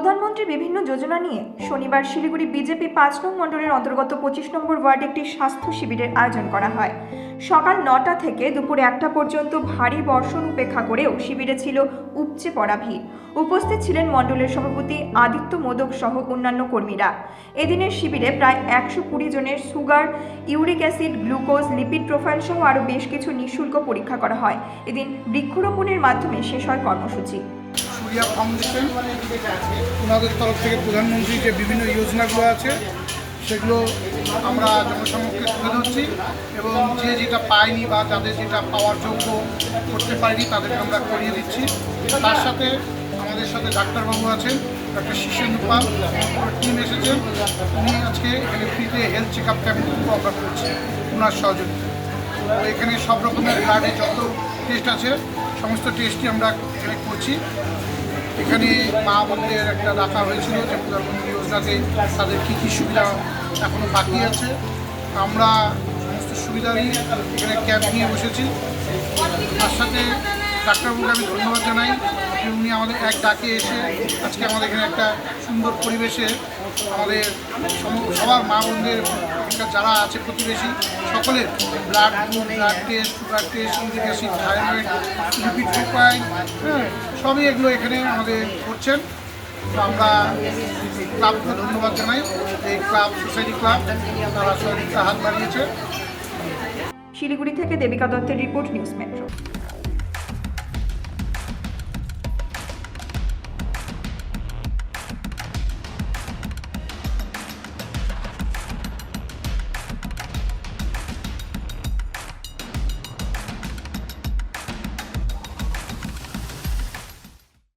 প্রধানমন্ত্রী বিভিন্ন যোজনা নিয়ে শনিবার শিলিগুড়ি বিজেপি ৫ নং মণ্ডলের অন্তর্গত ২৫ নম্বর ওয়ার্ডে একটি স্বাস্থ্য শিবিরের আয়োজন করা হয়। সকাল ৯টা থেকে দুপুর ১টা পর্যন্ত ভারী বর্ষণ উপেক্ষা করেও শিবিরে ছিল উপচে পড়া ভিড়। উপস্থিত ছিলেন মণ্ডলের সভাপতি আদিত্য মোদক সহ অন্যান্য কর্মীরা। এদিনের শিবিরে প্রায় ১২০ জনের sugar, uric acid, glucose, lipid profile সহ আরও বেশ কিছু নিঃশুল্ক পরীক্ষা করা হয়। এদিন বৃক্ষরোপণের মাধ্যমে শেষ হয় কর্মসূচি। সূর্যা ফাউন্ডেশন ওনাদের তরফ থেকে প্রধানমন্ত্রী যে বিভিন্ন যোজনাগুলো আছে সেগুলো আমরা জনসমক্ষে তুলে ধরছি এবং যে যেটা পায়নি বা যাদের যেটা পাওয়ার যোগ্য করতে পারেনি তাদেরকে আমরা করিয়ে দিচ্ছি। তার সাথে আমাদের সাথে ডাক্তারবাবু আছেন, ডক্টর শীর্ষেন্দু পাল টিম এসেছেন। উনি আজকে এখানে ফ্রিতে health check up camp offer করছে ওনার সহযোগিতা। তো এখানে সব রকমের ব্লাডে যত টেস্ট আছে সমস্ত টেস্টই আমরা এখানে করছি। এখানে মা বোনদের একটা রাখা হয়েছিল যে প্রধানমন্ত্রী যোজনাতে তাদের কী কী সুবিধা এখনও বাকি আছে। আমরা সমস্ত সুবিধা নিয়ে এখানে ক্যাম্প নিয়ে বসেছি। তার সাথে ডাক্তারবাবুকে আমি ধন্যবাদ জানাই, উনি আমাদের এক ডাকে এসে আজকে আমাদের এখানে একটা সুন্দর পরিবেশে আমাদের সবার মা বোনদের যারা আছে প্রতিবেশী সকলের blood test, sugar test, uric acid, thyroid, lipid profile, সবই এগুলো এখানে আমাদের করছেন। তো আমরা ক্লাবকে ধন্যবাদ জানাই। এই ক্লাব সোসাইটি ক্লাব তারা সহযোগিতা হাত বাড়িয়েছে। শিলিগুড়ি থেকে দেবিকা দত্তের রিপোর্ট, নিউজ মেট্রো।